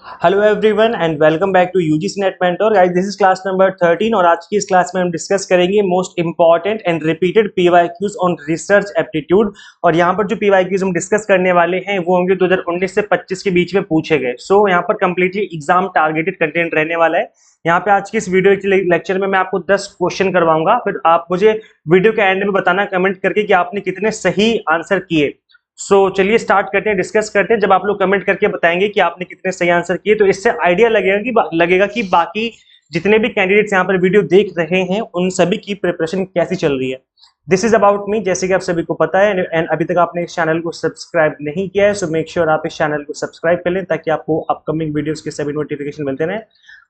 Hello everyone and welcome back to UGC NET mentor guys. This is class number 13 और आज की इस class में हम डिस्कस करेंगे most important and repeated PYQs on research aptitude. और यहाँ पर जो पीवाईक्यूज हम डिस्कस करने वाले हैं वो होंगे 2019 से 25 के बीच में पूछे गए। सो यहाँ पर कंप्लीटली एग्जाम टारगेटेड कंटेंट रहने वाला है। यहाँ पे आज की इस वीडियो लेक्चर में मैं आपको 10 क्वेश्चन करवाऊंगा, फिर आप मुझे वीडियो के एंड में बताना कमेंट करके कि आपने कितने सही आंसर किए। चलिए स्टार्ट करते हैं, डिस्कस करते हैं। जब आप लोग कमेंट करके बताएंगे कि आपने कितने सही आंसर किए तो इससे आइडिया लगेगा कि बाकी जितने भी कैंडिडेट्स यहाँ पर वीडियो देख रहे हैं उन सभी की प्रिपरेशन कैसी चल रही है। दिस इज अबाउट मी, जैसे कि आप सभी को पता है एंड अभी तक आपने इस चैनल को सब्सक्राइब नहीं किया है, सो मेक श्योर आप इस चैनल को सब्सक्राइब कर लें ताकि आपको अपकमिंग वीडियोस के सभी नोटिफिकेशन मिलते रहें।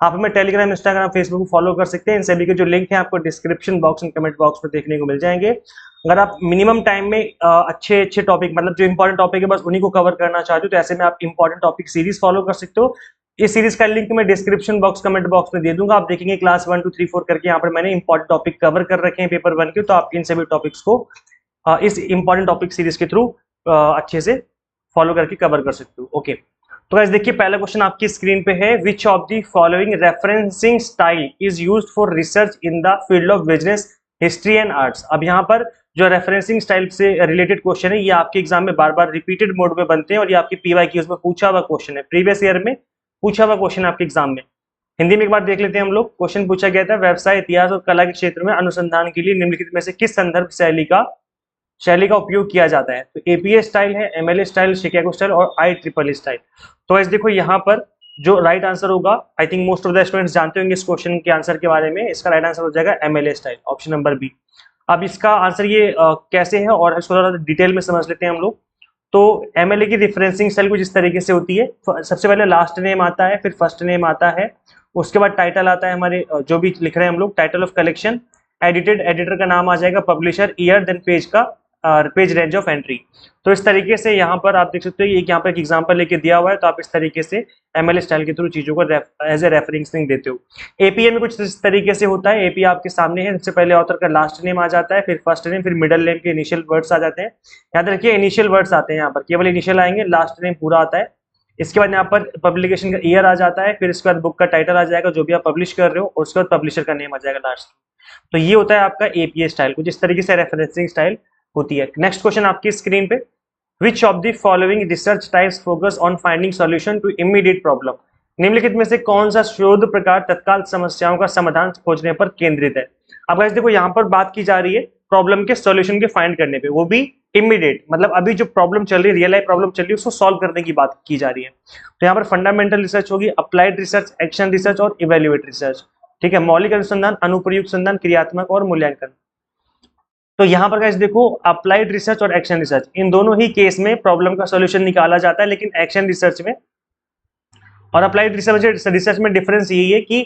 आप हमें टेलीग्राम, इंस्टाग्राम, फेसबुक को फॉलो कर सकते हैं। इन सभी के जो लिंक है आपको description box and comment box में देखने को मिल जाएंगे। अगर आप मिनिमम टाइम में अच्छे अच्छे टॉपिक, मतलब जो इंपॉर्टेंट टॉपिक है बस उन्हीं को कवर करना चाहते हो तो ऐसे में आप इंपॉर्टेंट टॉपिक सीरीज फॉलो कर सकते हो। इस सीरीज का लिंक मैं डिस्क्रिप्शन बॉक्स, कमेंट बॉक्स में दे दूंगा। आप देखेंगे क्लास 1 2 3 4 करके यहाँ पर मैंने इंपॉर्टेंट टॉपिक कवर कर रखे हैं पेपर 1 के, तो आप इन सभी टॉपिक्स को इस इंपॉर्टेंट टॉपिक सीरीज के थ्रू अच्छे से फॉलो करके कवर कर सकते हो। ओके, तो गाइस देखिए पहला क्वेश्चन आपकी स्क्रीन पे है। विच of the following referencing style is used for research in the field of business, history and arts. अब यहाँ पर जो रेफरेंसिंग स्टाइल से रिलेटेड क्वेश्चन है ये आपके एग्जाम में बार बार रिपीटेड मोड में बनते हैं और ये आपके पीवाईक्यूज में पूछा हुआ क्वेश्चन है, प्रीवियस ईयर में पूछा हुआ क्वेश्चन आपके एग्जाम में। हिंदी में एक बार देख लेते हैं हम लोग। क्वेश्चन पूछा गया था, व्यवसाय, इतिहास और कला के क्षेत्र में अनुसंधान के लिए निम्नलिखित में से किस संदर्भ शैली का उपयोग किया जाता है। तो एपीए स्टाइल है, एमएलए स्टाइल, शिकागो स्टाइल और IEEE स्टाइल। तो ऐसे देखो यहाँ पर जो राइट आंसर होगा, I think most of the students जानते होंगे इस क्वेश्चन के आंसर के बारे में, इसका राइट आंसर हो जाएगा MLA style, option number B. अब इसका आंसर ये कैसे है और इसको थोड़ा डिटेल में समझ लेते हैं हम लोग। तो एमएलए की रेफरेंसिंग स्टाइल कुछ इस तरीके से होती है। सबसे पहले लास्ट नेम आता है, फिर फर्स्ट नेम आता है, उसके बाद टाइटल आता है हमारे जो भी लिख रहे हैं हम लोग, टाइटल ऑफ कलेक्शन, एडिटर का नाम आ जाएगा, publisher, year, then page range of entry. तो इस तरीके से यहाँ पर आप देख सकते हो एक यहाँ पर एक एग्जांपल लेके दिया हुआ है, तो आप इस तरीके से एमएलए स्टाइल के थ्रू चीजों को एज ए रेफरेंसिंग देते हो। एपीए में कुछ इस तरीके से होता है। एपीए आपके सामने है, सबसे पहले ऑथर का लास्ट नेम आ जाता है, फिर फर्स्ट नेम, फिर मिडिल नेम के इनिशियल वर्ड्स आ जाते हैं। याद रखिए इनिशियल वर्ड्स आते हैं यहाँ पर, केवल इनिशियल आएंगे, लास्ट नेम पूरा आता है। इसके बाद यहाँ पर पब्लिकेशन का ईयर आ जाता है, फिर इसके बाद बुक का टाइटल आ जाएगा जो भी आप पब्लिश कर रहे हो, और उसके बाद पब्लिशर का नेम आ जाएगा लास्ट। तो ये होता है आपका एपीए स्टाइल, कुछ इस तरीके से रेफरेंसिंग स्टाइल होती है। नेक्स्ट क्वेश्चन आपकी स्क्रीन पे, which of the following research types focus on finding solution to immediate problem. निम्नलिखित में से कौन सा शोध प्रकार तत्काल समस्याओं का समाधान खोजने पर केंद्रित है। अब गाइस देखो यहाँ पर बात की जा रही है प्रॉब्लम के सॉल्यूशन के फाइंड करने पे, वो भी इमीडिएट, मतलब अभी जो प्रॉब्लम चल रही है, रियल लाइफ प्रॉब्लम चल रही है, उसको सॉल्व करने की बात की जा रही है। तो यहाँ पर फंडामेंटल रिसर्च होगी, अप्लाइड रिसर्च, एक्शन रिसर्च और इवेल्युएट रिसर्च। ठीक है, मौलिक अनुसंधान, अनुप्रयुक्त संधान, क्रियात्मक और मूल्यांकन। तो यहाँ पर गाइस देखो अप्लाइड रिसर्च और एक्शन रिसर्च, इन दोनों ही केस में प्रॉब्लम का सॉल्यूशन निकाला जाता है, लेकिन एक्शन रिसर्च में और अप्लाइड रिसर्च में डिफरेंस यही है कि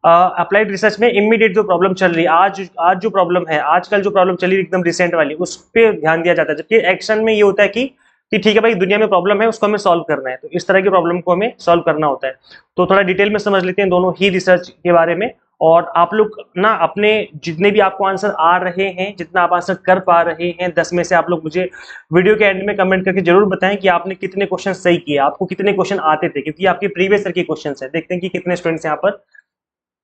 अप्लाइड रिसर्च में इमीडिएट जो प्रॉब्लम चल रही है, आज जो प्रॉब्लम है, आजकल जो प्रॉब्लम चली एकदम रिसेंट वाली, उस पर ध्यान दिया जाता है। जबकि एक्शन में ये होता है कि ठीक है भाई, दुनिया में प्रॉब्लम है, उसको हमें सॉल्व करना है, तो इस तरह की प्रॉब्लम को हमें सॉल्व करना होता है। तो थोड़ा डिटेल में समझ लेते हैं दोनों ही रिसर्च के बारे में। और आप लोग ना अपने जितने भी आपको आंसर आ रहे हैं, जितना आप आंसर कर पा रहे हैं 10 में से, आप लोग मुझे वीडियो के एंड में कमेंट करके जरूर बताएं कि आपने कितने क्वेश्चन सही किए, आपको कितने क्वेश्चन आते थे, क्योंकि आपके प्रीवियस ईयर के क्वेश्चन है। देखते हैं कि कितने स्टूडेंट्स यहाँ पर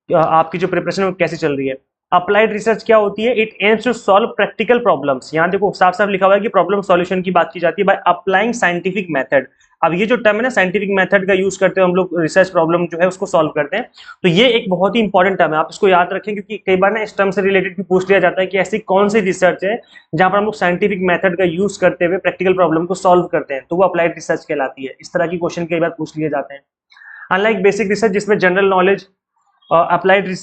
आपकी जो प्रिपरेशन है कैसी चल रही है। अप्लाइड रिसर्च क्या होती है? It aims to solve practical problems. यहाँ देखो साफ साफ लिखा हुआ है कि प्रॉब्लम सॉल्यूशन की बात की जाती है बाय अप्लाइंग साइंटिफिक मेथड। अब ये जो टर्म है ना, साइंटिफिक मेथड का यूज करते हैं हम लोग, रिसर्च प्रॉब्लम जो है उसको सॉल्व करते हैं। तो ये एक बहुत ही इंपॉर्टेंट टर्म है, आप इसको याद रखें, क्योंकि कई बार ना इस टर्म से रिलेटेड भी पूछ लिया जाता है कि ऐसी कौन सी रिसर्च है जहां पर हम लोग साइंटिफिक मेथड का यूज करते हुए प्रैक्टिकल प्रॉब्लम को सॉल्व करते हैं, तो वो अप्लाइड रिसर्च कहलाती है। इस तरह की क्वेश्चन कई बार पूछ लिए जाते हैं। अनलाइक बेसिक रिसर्च जिसमें जनरल नॉलेज अप्लाइड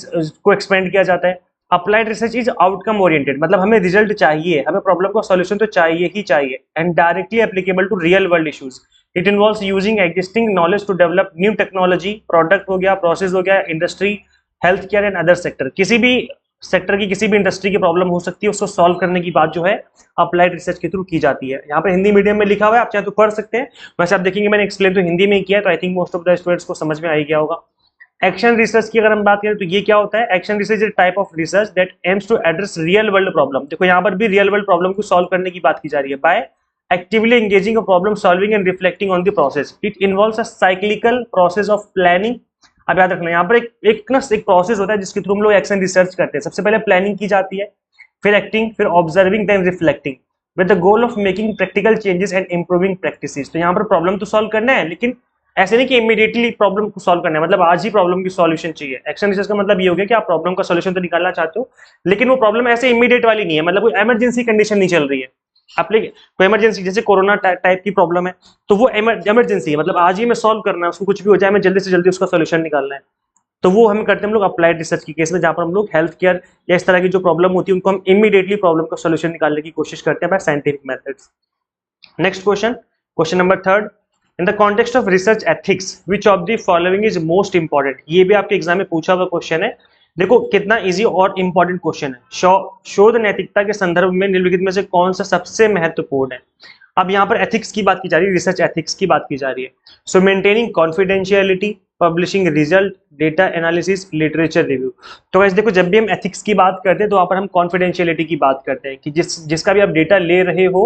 को एक्सपेंड किया जाता है, applied research is outcome oriented, मतलब हमें रिजल्ट चाहिए, हमें प्रॉब्लम का सॉल्यूशन तो चाहिए ही चाहिए, and directly applicable to real world issues. It involves using existing knowledge to develop new technology, product हो गया, प्रोसेस हो गया, industry, health care and other sector. किसी भी सेक्टर की, किसी भी इंडस्ट्री की प्रॉब्लम हो सकती है, उसको सॉल्व करने की बात जो है अप्लाइड रिसर्च के थ्रू की जाती है। यहाँ पर हिंदी मीडियम में लिखा हुआ है, आप चाहे तो पढ़ सकते हैं, वैसे आप देखेंगे मैंने एक्सप्लेन तो हिंदी में ही किया है, तो I think most of the students को समझ में आ ही गया होगा। एक्शन रिसर्च की अगर हम बात करें तो ये क्या होता है? Action research is type of research that aims to address real world problem. देखो यहाँ पर भी रियल वर्ल्ड प्रॉब्लम को सॉल्व करने की बात की जा रही है by actively engaging a problem solving and reflecting on the process. It involves a cyclical process of planning. अब याद रखना यहाँ पर एक प्रोसेस होता है जिसके थ्रू हम लोग एक्शन रिसर्च करते हैं। सबसे पहले प्लानिंग की जाती है, फिर एक्टिंग, फिर observing, then reflecting with the goal of making practical changes and improving practices. तो यहाँ पर प्रॉब्लम तो सॉल्व करना है, लेकिन ऐसे नहीं कि इमीडिएटली प्रॉब्लम को सॉल्व करना है, मतलब आज ही प्रॉब्लम की सॉल्यूशन चाहिए। एक्शन रिसर्च का मतलब ये हो गया कि आप प्रॉब्लम का सॉल्यूशन तो निकालना चाहते हो, लेकिन वो प्रॉब्लम ऐसे इमीडिएट वाली नहीं है, मतलब कोई इमरजेंसी कंडीशन नहीं चल रही है आपने, कोई इमरजेंसी जैसे कोरोना टाइप की प्रॉब्लम है तो वो इमरजेंसी है, मतलब आज ही में सॉल्व करना है, उसको कुछ भी हो जाए मैं जल्दी से जल्दी उसका सॉल्यूशन निकालना है। तो वो हम करते हैं हम लोग अप्लाइड रिसर्च की केस में, जहां पर हम लोग हेल्थ केयर या इस तरह की जो प्रॉब्लम होती है उनको हम इमीडिएटली प्रॉब्लम का सॉल्यूशन निकालने की कोशिश करते हैं bye scientific methods. Next question, question number 3, in the context of research ethics which of the following is most important. ये भी आपके एग्जाम में पूछा हुआ क्वेश्चन है, देखो कितना इजी और इंपॉर्टेंट क्वेश्चन है। शोध नैतिकता के संदर्भ में निम्नलिखित में से कौन सा सबसे महत्वपूर्ण है। अब यहाँ पर एथिक्स की बात की जा रही है, रिसर्च एथिक्स की बात की जा रही है। सो maintaining confidentiality, publishing result, data analysis, literature review. तो वैसे देखो जब भी हम एथिक्स की बात करते हैं तो वहाँ पर हम कॉन्फिडेंशियलिटी की बात करते हैं कि जिसका भी आप डेटा ले रहे हो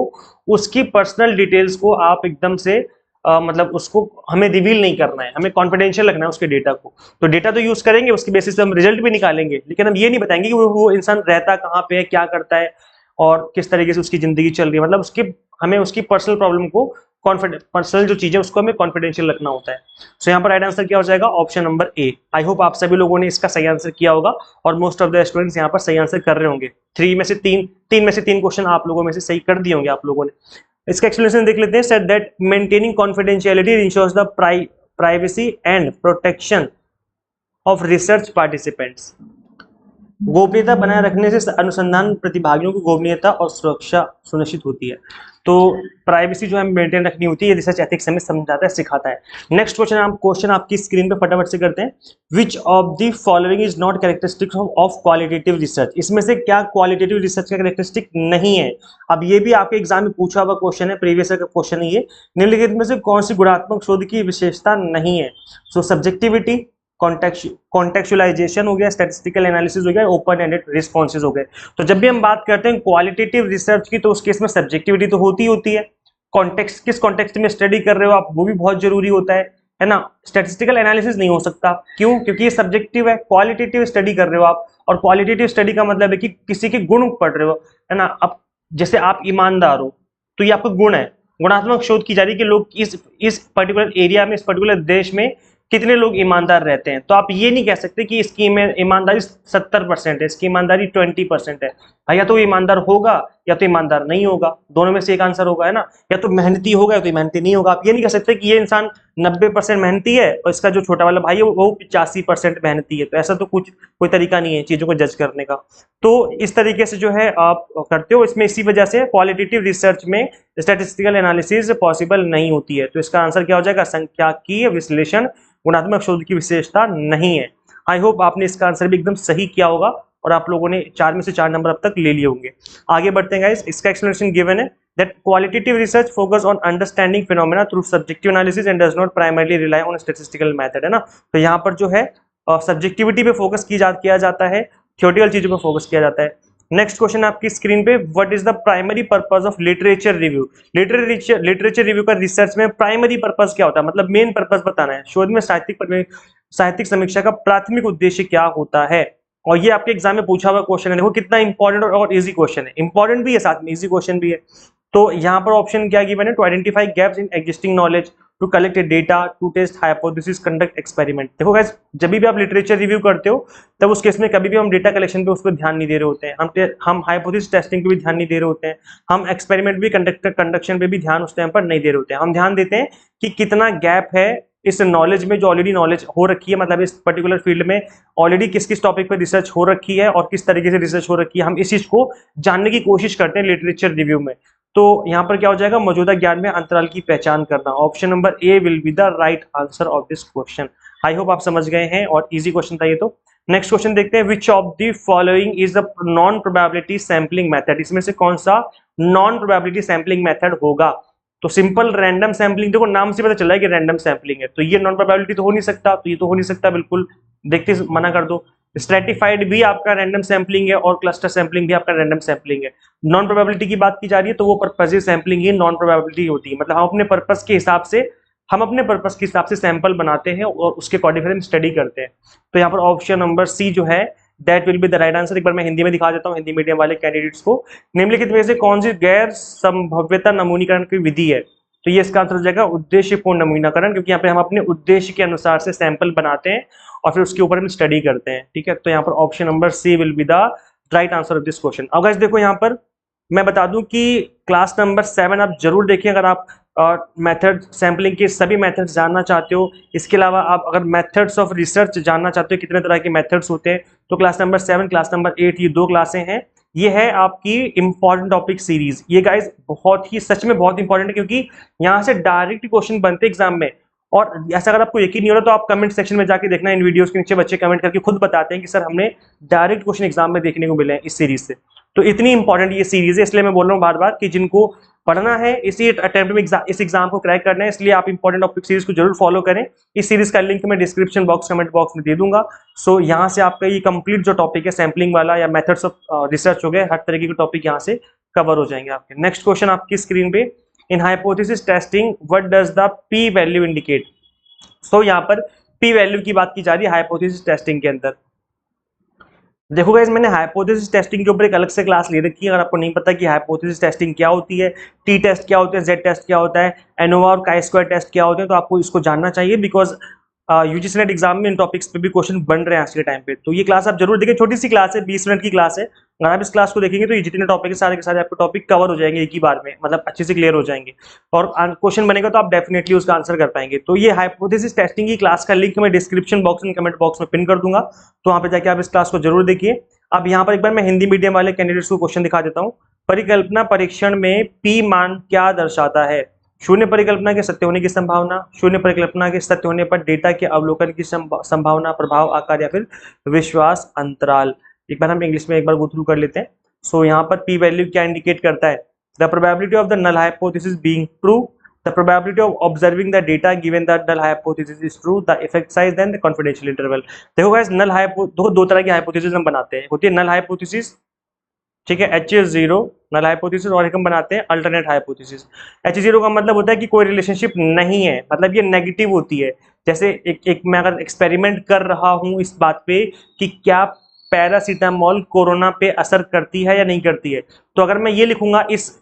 उसकी पर्सनल डिटेल्स को आप एकदम से मतलब उसको हमें रिवील नहीं करना है, हमें कॉन्फिडेंशियल रखना है उसके डेटा को। तो डेटा तो यूज करेंगे, उसकी बेसिस पे हम रिजल्ट भी निकालेंगे, लेकिन हम ये नहीं बताएंगे कि वो इंसान रहता कहाँ पे है, क्या करता है और किस तरीके से उसकी जिंदगी चल रही है। मतलब हमें उसकी पर्सनल प्रॉब्लम को पर्सनल जो चीजें उसको हमें कॉन्फिडेंशियल रखना होता है। सो यहाँ पर राइट आंसर क्या हो जाएगा, option number A. I hope आप सभी लोगों ने इसका सही आंसर किया होगा और मोस्ट ऑफ द स्टूडेंट्स यहाँ पर सही आंसर कर रहे होंगे। तीन में से तीन क्वेश्चन आप लोगों में से सही कर दिए होंगे आप लोगों ने। इसका एक्सप्लेनेशन देख लेते हैं। Said that maintaining confidentiality ensures the privacy and protection of research participants. गोपनीयता बनाए रखने से अनुसंधान प्रतिभागियों की गोपनीयता और सुरक्षा सुनिश्चित होती है। तो प्राइवेसी जो है मेंटेन रखनी होती है, ये रिसर्च एथिक्स हमें समझाता है, सिखाता है। नेक्स्ट क्वेश्चन आपकी स्क्रीन पे फटाफट से करते हैं। विच of the following is not characteristic of qualitative research. इसमें से क्या क्वालिटेटिव रिसर्च का कैरेक्टरिस्टिक नहीं है। अब ये भी आपके एग्जाम में पूछा हुआ क्वेश्चन है, प्रीवियस ईयर का क्वेश्चन है ये। निम्नलिखित में से कौन सी गुणात्मक शोध की विशेषता नहीं है। सो सब्जेक्टिविटी, कॉन्टेक्चुअलाइजेशन हो गया, स्टैटिस्टिकल एनालिसिस हो गया, ओपन एंडेड रिस्पॉन्सेज हो गए। तो जब भी हम बात करते हैं क्वालिटेटिव रिसर्च की तो उस केस में सब्जेक्टिविटी तो होती है। कॉन्टेक्स्ट, किस कॉन्टेक्स्ट में स्टडी कर रहे हो आप, वो भी बहुत जरूरी होता है ना। स्टैटिस्टिकल एनालिसिस नहीं हो सकता, क्यों, क्योंकि ये सब्जेक्टिव है। क्वालिटेटिव स्टडी कर रहे हो आप, और क्वालिटेटिव स्टडी का मतलब है कि किसी के गुण पढ़ रहे हो, है ना। अब जैसे आप ईमानदार हो तो ये आपका गुण है। गुणात्मक शोध की जा रही है कि लोग इस पर्टिकुलर एरिया में, इस पर्टिकुलर देश में कितने लोग ईमानदार रहते हैं। तो आप ये नहीं कह सकते कि इसकी ईमानदारी 70% है, इसकी ईमानदारी 20% है। या तो ईमानदार होगा या तो ईमानदार नहीं होगा, दोनों में से एक आंसर होगा, है ना। या तो मेहनती होगा या तो मेहनती नहीं होगा। आप ये नहीं कह सकते कि ये इंसान 90% मेहनती है और इसका जो छोटा वाला भाई है वो 85% मेहनती है। तो ऐसा तो कोई तरीका नहीं है चीजों को जज करने का। तो इस तरीके से जो है आप करते हो इसमें, इसी वजह से क्वालिटेटिव रिसर्च में स्टैटिस्टिकल एनालिसिस पॉसिबल नहीं होती है। तो इसका आंसर क्या हो जाएगा, सांख्यिकीय विश्लेषण गुणात्मक शोध की विशेषता नहीं है। आई होप आपने इसका आंसर भी एकदम सही किया होगा और आप लोगों ने 4 में से 4 नंबर अब तक ले लिए होंगे। आगे बढ़ते हैं गाइस। इसका एक्सप्लेनेशन गिवन है that qualitative research focus on understanding phenomena through subjective analysis and does not primarily rely on statistical method, है ना। तो यहाँ पर जो है सब्जेक्टिविटी पे फोकस किया जाता है, थ्योरेटिकल चीजों पे फोकस किया जाता है। नेक्स्ट क्वेश्चन आपकी स्क्रीन पे, what is the primary purpose of literature review. Literature review का रिसर्च में प्राइमरी पर्पस क्या होता है, मतलब मेन पर्पस बताना है। शोध में साहित्यिक समीक्षा का प्राथमिक उद्देश्य क्या होता है। और ये आपके एग्जाम में पूछा हुआ क्वेश्चन है। देखो कितना इंपॉर्टेंट और इजी क्वेश्चन है, इंपॉर्टेंट भी है साथ में इजी क्वेश्चन भी है। तो यहाँ पर ऑप्शन क्या गिवन है, to identify gaps in existing knowledge, to collect data, to test hypothesis, conduct experiment. देखो गाइस, जब भी आप लिटरेचर रिव्यू करते हो तब उस केस में कभी भी हम डेटा कलेक्शन पे उस पर ध्यान नहीं दे रहे होते हैं, हम हाइपोथेसिस टेस्टिंग पे भी ध्यान नहीं दे रहे होते हैं, हम एक्सपेरिमेंट भी कंडक्शन पे भी ध्यान उस टाइम पर नहीं दे रहे होते हैं। हम ध्यान देते हैं कि कितना गैप है इस नॉलेज में जो ऑलरेडी नॉलेज हो रखी है, मतलब इस पर्टिकुलर फील्ड में ऑलरेडी किस किस टॉपिक पर रिसर्च हो रखी है और किस तरीके से रिसर्च हो रखी है, हम इस चीज को जानने की कोशिश करते हैं लिटरेचर रिव्यू में। तो यहाँ पर क्या हो जाएगा, मौजूदा ज्ञान में अंतराल की पहचान करना। Option number A will be the right answer of this question. I hope आप समझ गए हैं और इजी क्वेश्चन था ये। तो नेक्स्ट क्वेश्चन देखते हैं, विच of the following is the non probability sampling method. इसमें से कौन सा नॉन प्रोबेबिलिटी सैम्पलिंग मेथड होगा। तो सिंपल रैंडम सैम्पलिंग, देखो नाम से पता चला है कि रैंडम सैम्पलिंग है, तो ये नॉन प्रोबेबिलिटी तो हो नहीं सकता, तो ये तो हो नहीं सकता बिल्कुल, देखते मना कर दो। स्ट्रेटिफाइड भी आपका रैंडम सैम्पलिंग है और क्लस्टर सैम्पलिंग भी आपका रैंडम सैम्पलिंग है। नॉन प्रोबेबिलिटी की बात की जा रही है तो वो पर्पसिव सैम्पलिंग ही नॉन प्रोबेबिलिटी होती है, मतलब हम अपने पर्पस के हिसाब से सैंपल बनाते हैं और उसके अकॉर्डिंग हम स्टडी करते हैं। तो यहाँ पर ऑप्शन नंबर सी जो है that will be the right answer. एक बार मैं हिंदी में दिखा देता हूँ हिंदी मीडियम वाले कैंडिडेट्स को। निम्नलिखित में से कौन सी गैर संभाव्यता नमूनीकरण की विधि है? तो ये इसका आंसर हो जाएगा उद्देश्यपूर्ण नमूनाकरण, क्योंकि यहाँ पे हम अपने उद्देश्य के अनुसार से सैंपल बनाते हैं और फिर उसके ऊपर हम स्टडी करते हैं। ठीक है, तो यहाँ पर option number C will be the right answer of this question. अब गाइस देखो यहाँ पर मैं बता दूं कि क्लास नंबर 7 आप जरूर देखिए अगर आप मेथड सैम्पलिंग के सभी मेथड्स जानना चाहते हो। इसके अलावा आप अगर मेथड्स ऑफ रिसर्च जानना चाहते हो कितने तरह के मेथड्स होते हैं, तो क्लास नंबर 7 क्लास नंबर 8 ये 2 क्लासें हैं। ये है आपकी इंपॉर्टेंट टॉपिक सीरीज। ये गाइस बहुत ही सच में बहुत इंपॉर्टेंट है, क्योंकि यहाँ से डायरेक्ट क्वेश्चन बनते हैं एग्जाम में। और ऐसा अगर आपको यकीन नहीं हो रहा तो आप कमेंट सेक्शन में जाके देखना, इन वीडियोस के नीचे बच्चे कमेंट करके खुद बताते हैं कि सर हमने डायरेक्ट क्वेश्चन एग्जाम में देखने को मिले हैं इस सीरीज से। तो इतनी इंपॉर्टेंट ये सीरीज है, इसलिए मैं बोल रहा हूँ बार बार कि जिनको पढ़ना है इसी अटेम्प्ट में इस एग्जाम को क्रैक करना है, इसलिए आप इंपॉर्टेंट टॉपिक सीरीज को जरूर फॉलो करें। इस सीरीज का लिंक मैं डिस्क्रिप्शन बॉक्स कमेंट बॉक्स में दे दूंगा। सो यहाँ से आपका ये कंप्लीट जो टॉपिक है सैम्पलिंग वाला या मेथड्स ऑफ रिसर्च हो गए, हर तरीके के टॉपिक यहाँ से कवर हो जाएंगे आपके। नेक्स्ट क्वेश्चन आपकी स्क्रीन पे, in hypothesis testing what does the p value indicate? So यहाँ पर पी वैल्यू की बात की जा रही है हाइपोथेसिस टेस्टिंग के अंदर। देखो गाइस मैंने हाइपोथेसिस टेस्टिंग के ऊपर एक अलग से क्लास ले रखी है। अगर आपको नहीं पता कि हाइपोथेसिस टेस्टिंग क्या होती है, टी टेस्ट क्या होता है, जेड टेस्ट क्या होता है, एनोवा और काई स्क्वायर टेस्ट क्या होते हैं, तो आपको इसको जानना चाहिए, बिकॉज यूजीसी नेट एग्जाम में इन टॉपिक्स पे भी क्वेश्चन बन रहे हैं आज के टाइम पे। तो ये क्लास आप जरूर देखें, छोटी सी क्लास है, 20 मिनट की क्लास है। अगर आप इस क्लास को देखेंगे तो ये जितने टॉपिक है सारे के सारे आपके टॉपिक कवर हो जाएंगे एक ही बार में, मतलब अच्छे से क्लियर हो जाएंगे और क्वेश्चन बनेगा तो आप डेफिनेटली उसका आंसर कर पाएंगे। तो ये हाइपोथेसिस टेस्टिंग की क्लास का लिंक मैं डिस्क्रिप्शन बॉक्स में कमेंट बॉक्स में पिन कर दूंगा, तो वहां पे जाके आप इस क्लास को जरूर देखिए। अब यहाँ पर एक बार मैं हिंदी मीडियम वाले कैंडिडेट्स को क्वेश्चन दिखा देता हूँ। परिकल्पना परीक्षण में पी मान क्या दर्शाता है? शून्य परिकल्पना के सत्य होने की संभावना, शून्य परिकल्पना के सत्य होने पर डेटा के अवलोकन की संभावना, प्रभाव आकार या फिर विश्वास अंतराल। एक बार हम इंग्लिश में एक बार गो थ्रू कर लेते हैं। सो यहाँ पर पी वैल्यू क्या इंडिकेट करता है? The probability of the null hypothesis being true, the probability of observing the data given that null hypothesis is true, the effect size then the confidential interval। देखो guys नल दो तरह की hypothesis हम बनाते हैं, होती है नल हाइपोथेसिस, ठीक है, H0 नल हाइपोथेसिस, और एक हम बनाते हैं अल्टरनेट हाइपोथेसिस। H0 का मतलब होता है कि कोई रिलेशनशिप नहीं है, मतलब ये नेगेटिव होती है। जैसे एक मैं अगर एक्सपेरिमेंट कर रहा हूं इस बात पे कि क्या पैरासीटामोल कोरोना पे असर करती है या नहीं करती है, तो अगर मैं ये लिखूंगा, इस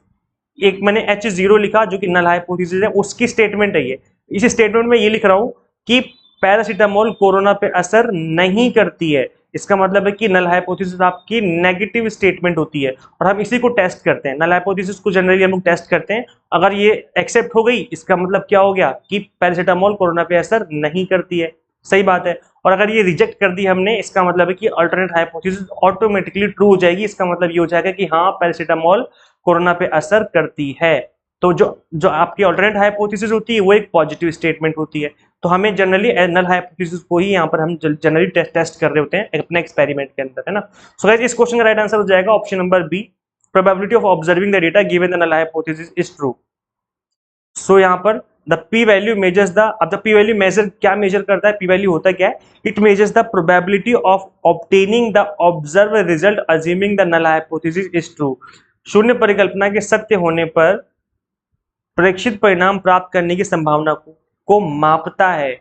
एक मैंने H0 लिखा जो कि नल हाइपोथेसिस है, उसकी स्टेटमेंट है ये। इस स्टेटमेंट में ये लिख रहा हूं कि पैरासीटामोल कोरोना पे असर नहीं करती है, इसका मतलब है कि नल हाइपोथेसिस आपकी नेगेटिव स्टेटमेंट होती है और हम इसी को टेस्ट करते हैं। नल हाइपोथेसिस को जनरली हम लोग टेस्ट करते हैं, अगर ये एक्सेप्ट हो गई इसका मतलब क्या हो गया कि पैरासीटामोल कोरोना पे असर नहीं करती है, सही बात है। और अगर ये रिजेक्ट कर दी हमने, इसका मतलब है कि अल्टरनेट हाइपोथेसिस ऑटोमेटिकली ट्रू हो जाएगी, इसका मतलब ये हो जाएगा कि हाँ पैरासीटामोल कोरोना पे असर करती है। तो जो आपकी अल्टरनेट हाइपोथेसिस होती है वो एक पॉजिटिव स्टेटमेंट होती है। तो हमें जनरली नल हाइपोथेसिस को ही यहाँ पर हम जनरली टेस्ट कर रहे होते हैं अपने एक्सपेरिमेंट के अंदर, है ना। सो गाइस इस क्वेश्चन का राइट आंसर हो जाएगा option number B, probability of observing the data given the null hypothesis is true. So यहाँ पर the p value measures the, अब द पी वैल्यू मेजर क्या मेजर करता है, पी वैल्यू होता क्या है? It measures the probability of obtaining the observe result assuming the null hypothesis is true. शून्य परिकल्पना के सत्य होने पर प्रेक्षित परिणाम प्राप्त करने की संभावना को मापता है,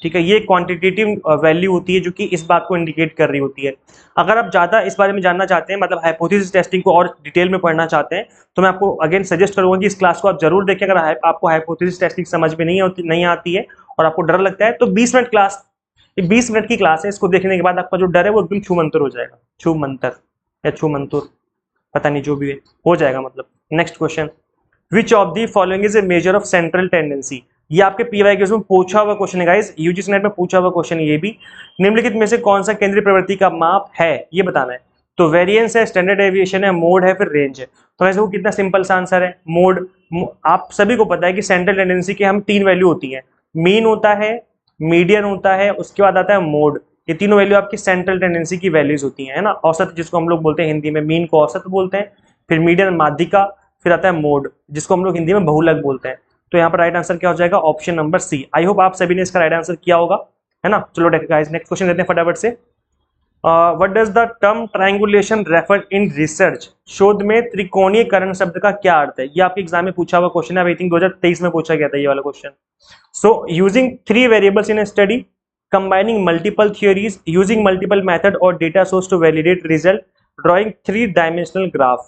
ठीक है। ये क्वांटिटेटिव वैल्यू होती है जो कि इस बात को इंडिकेट कर रही होती है। अगर आप ज्यादा इस बारे में जानना चाहते हैं, मतलब हाइपोथेसिस टेस्टिंग को और डिटेल में पढ़ना चाहते हैं, तो मैं आपको अगेन सजेस्ट करूंगा कि इस क्लास को आप जरूर देखें। अगर आपको हाइपोथेसिस टेस्टिंग समझ में नहीं आती है और आपको डर लगता है, तो 20 मिनट क्लास, 20 मिनट की क्लास है, इसको देखने के बाद आपका जो डर है वो एकदम छूमंतर हो जाएगा, छूमंतर या छूमंतुर, पता नहीं जो भी है, हो जाएगा मतलब। Next question, which of the following is a measure of central tendency? ये आपके पीवाईक्यूज में पूछा हुआ क्वेश्चन है गाइस, यूजीसी नेट में पूछा हुआ क्वेश्चन ये भी। निम्नलिखित में से कौन सा केंद्रीय प्रवृत्ति का माप है, ये बताना है। तो वेरिएंस है, स्टैंडर्ड डेविएशन है, मोड है, फिर रेंज है। तो वैसे वो कितना सिंपल सा आंसर है, मोड। आप सभी को पता है कि सेंट्रल टेंडेंसी के हम 3 वैल्यू होती है, मीन होता है, मीडियन होता है, उसके बाद आता है मोड। ये तीनों वैल्यू आपकी सेंट्रल टेंडेंसी की वैल्यूज होती है ना। औसत जिसको हम लोग बोलते हैं हिंदी में, मीन को औसत बोलते हैं, फिर मीडियन माध्यिका, फिर आता है मोड जिसको हम लोग हिंदी में बहुलक बोलते हैं। तो यहाँ पर राइट आंसर क्या हो जाएगा, option number C. I hope आप सभी ने इसका राइट आंसर किया होगा, है ना। चलो गाइस नेक्स्ट क्वेश्चन लेते हैं फटाफट से। What does the term triangulation refer in research? शोध में त्रिकोणीकरण शब्द का क्या अर्थ है? ये आपके एग्जाम में पूछा हुआ क्वेश्चन है, आई थिंक 2023 में पूछा गया था ये वाला question. So using 3 variables in a study, combining multiple theories, using multiple method or data source to validate result, drawing 3-dimensional graph।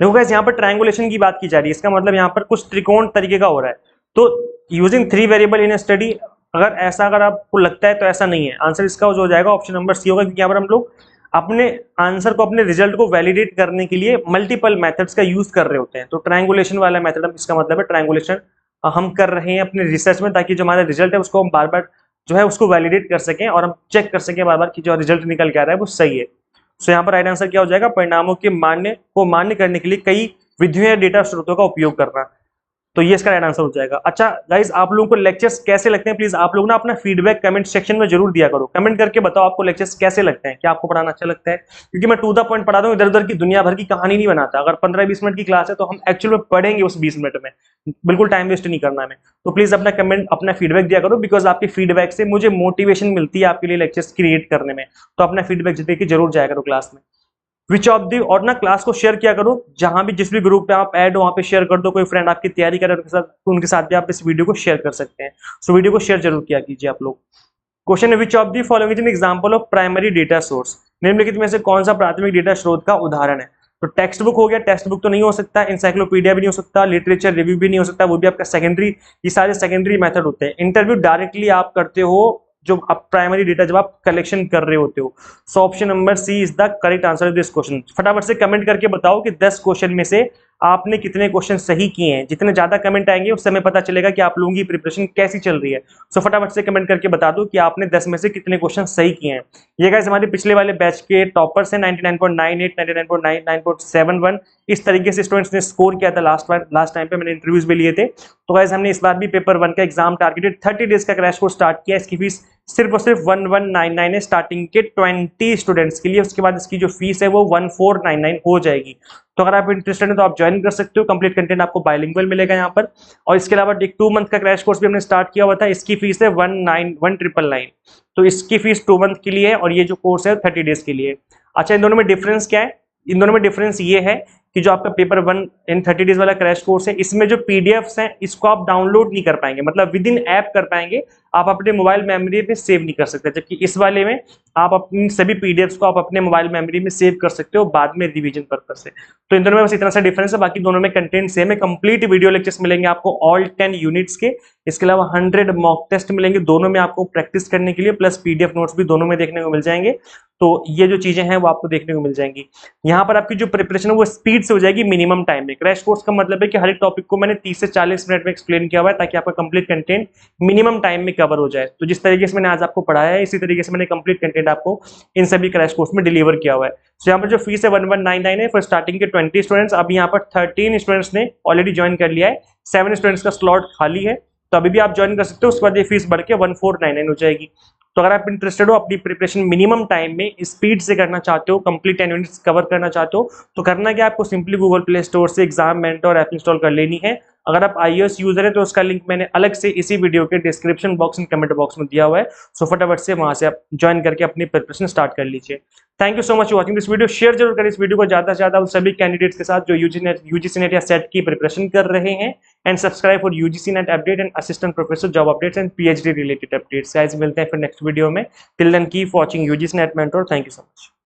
देखो गाइस, यहाँ पर ट्रायंगुलेशन की बात की जा रही है, इसका मतलब यहाँ पर कुछ त्रिकोण तरीके का हो रहा है। तो यूजिंग 3 वेरिएबल इन स्टडी, अगर आपको लगता है तो ऐसा नहीं है, आंसर इसका जो हो जाएगा ऑप्शन नंबर सी होगा, क्योंकि यहाँ पर हम लोग अपने आंसर को, अपने रिजल्ट को वैलिडेट करने के लिए मल्टीपल मेथड्स का यूज कर रहे होते हैं। तो ट्रायंगुलेशन वाला मेथड, इसका मतलब है ट्रायंगुलेशन हम कर रहे हैं अपने रिसर्च में, ताकि जो हमारा रिजल्ट है उसको हम बार बार जो है उसको वैलिडेट कर सकें और हम चेक कर सकें बार बार कि जो रिजल्ट निकल के आ रहा है वो सही है। सो यहाँ पर राइट आंसर क्या हो जाएगा? परिणामों के मान्य करने के लिए कई विधियों या डेटा स्रोतों का उपयोग करना। तो ये इसका राइट आंसर हो जाएगा। अच्छा गाइज, आप लोगों को लेक्चर्स कैसे लगते हैं? प्लीज आप लोग ना अपना फीडबैक कमेंट सेक्शन में जरूर दिया करो। कमेंट करके बताओ आपको लेक्चर्स कैसे लगते हैं, क्या आपको पढ़ाना अच्छा लगता है? क्योंकि मैं टू द पॉइंट पढ़ाता हूँ, इधर उधर की दुनिया भर की कहानी नहीं बनाता। अगर 15-20 मिनट की क्लास है तो हम एक्चुअल में पढ़ेंगे उस 20 मिनट में, बिल्कुल टाइम वेस्ट नहीं करना हमें। तो प्लीज अपना कमेंट, अपना फीडबैक दिया करो, बिकॉज आपके फीडबैक से मुझे मोटिवेशन मिलती है आपके लिए लेक्चर्स क्रिएट करने में। तो अपना फीडबैक दे के जरूर जाया करो क्लास में। विच ऑफ दी, और ना क्लास को शेयर किया करो, जहां भी जिस भी ग्रुप पे आप ऐड हो वहां पे शेयर कर दो। कोई फ्रेंड आपकी तैयारी करे उनके साथ भी आप इस वीडियो को शेयर कर सकते हैं। सो वीडियो को शेयर जरूर किया कीजिए आप लोग। क्वेश्चन है, which of the following is an example of primary data source? निम्नलिखित में से कौन सा प्राथमिक डेटा स्रोत का उदाहरण है? तो टेक्स्ट बुक हो गया, टेक्स्ट बुक तो नहीं हो सकता, इंसाइक्लोपीडिया भी नहीं हो सकता, लिटरेचर रिव्यू भी नहीं हो सकता, वो भी आपका सेकेंडरी, ये सारे सेकेंडरी मेथड होते हैं। इंटरव्यू डायरेक्टली आप करते हो जो आप प्राइमरी डेटा जब आप कलेक्शन कर रहे होते हो। So option number C is the correct answer of this question. फटाफट से कमेंट करके बताओ कि 10 क्वेश्चन में से आपने कितने क्वेश्चन सही किए हैं। जितने ज्यादा कमेंट आएंगे उससे हमें पता चलेगा कि आप लोगों की प्रिपरेशन कैसी चल रही है। सो फटाफट से कमेंट करके बता दो कि आपने 10 में से कितने क्वेश्चन सही किए हैं। ये गाइस हमारे पिछले वाले बैच के टॉपर्स हैं, 99.98, 99.99.71। इस तरीके से स्टूडेंट्स ने स्कोर किया था लास्ट टाइम पे, मैंने इंटरव्यूज भी लिए थे। तो गाइस हमने इस बार भी पेपर 1 का एग्जाम टारगेटेड 30 डेज का क्रैश कोर्स स्टार्ट किया। इसकी फीस सिर्फ और सिर्फ 1199 है स्टार्टिंग के 20 स्टूडेंट्स के लिए। उसके बाद इसकी जो फीस है वो 1499 हो जाएगी। तो अगर आप इंटरेस्टेड हैं तो आप ज्वाइन कर सकते हो। कंप्लीट कंटेंट आपको बाइलिंगुअल मिलेगा यहाँ पर। और इसके अलावा एक 2 मंथ का क्रैश कोर्स भी हमने स्टार्ट किया हुआ था, इसकी फीस है 19,999। तो इसकी फीस 2 मंथ के लिए है और ये जो कोर्स है 30 डेज के लिए। अच्छा, इन दोनों में डिफरेंस क्या है? इन दोनों में डिफरेंस ये है कि जो आपका पेपर 1 इन 30 डेज वाला क्रैश कोर्स है, इसमें जो पीडीएफ्स हैं इसको आप डाउनलोड नहीं कर पाएंगे, मतलब विद इन ऐप कर पाएंगे, आप अपने मोबाइल मेमोरी पे सेव नहीं कर सकते। जबकि इस वाले में आप अपनी सभी पीडीएफ्स को आप अपने मोबाइल मेमोरी में सेव कर सकते हो बाद में रिवीजन पर्पस से। तो इन दोनों में बस इतना सा डिफरेंस है, बाकी दोनों में कंटेंट सेम है। कंप्लीट वीडियो लेक्चर्स मिलेंगे आपको ऑल 10 यूनिट्स के। इसके अलावा 100 मॉक टेस्ट मिलेंगे दोनों में आपको प्रैक्टिस करने के लिए, प्लस पीडीएफ नोट्स भी दोनों में देखने को मिल जाएंगे। तो ये जो चीजें हैं वो आपको देखने को मिल जाएंगी। यहाँ पर आपकी जो प्रिपरेशन है वो स्पीड से हो जाएगी मिनिमम टाइम में। क्रैश कोर्स का मतलब है कि हर एक टॉपिक को मैंने 30 से 40 मिनट में एक्सप्लेन किया हुआ है, ताकि आपका कंप्लीट कंटेंट मिनिमम टाइम में कवर हो जाए। तो जिस तरीके से मैंने आज आपको पढ़ाया है, इसी तरीके से मैंने कंप्लीट कंटेंट आपको इन सभी क्रैश कोर्स में डिलीवर किया हुआ है। तो यहाँ पर जो फीस है 1199 है फॉर स्टार्टिंग के 20 स्टूडेंट्स। अभी यहाँ पर 13 स्टूडेंट्स ने ऑलरेडी ज्वाइन कर लिया है, 7 स्टूडेंट्स का स्लॉट खाली है, तो अभी भी आप ज्वाइन कर सकते हो। उसके बाद ये फीस बढ़ के 1499 हो जाएगी। तो अगर आप इंटरेस्टेड हो, अपनी प्रिपरेशन मिनिमम टाइम में स्पीड से करना चाहते हो, कंप्लीट 10 यूनिट्स कवर करना चाहते हो, तो करना क्या, आपको सिंपली गूगल प्ले स्टोर से एग्जाम मेंटर ऐप इंस्टॉल कर लेनी है। अगर आप iOS यूजर है तो उसका लिंक मैंने अलग से इसी वीडियो के description box and comment box में दिया हुआ है। सो फटाफट से वहां से आप ज्वाइन करके अपनी प्रिपरेशन स्टार्ट कर लीजिए। Thank you so much for watching this video. Share जरूर करें इस वीडियो को ज्यादा से ज्यादा उन सभी कैंडिडेट्स के साथ जो यूजीसी नेट या सेट की प्रिपरेशन कर रहे हैं। And subscribe for UGC NET update and assistant professor job updates and PhD related updates. Guys मिलते हैं फिर नेक्स्ट वीडियो में। Till then keep watching UGC NET mentor. Thank you so much.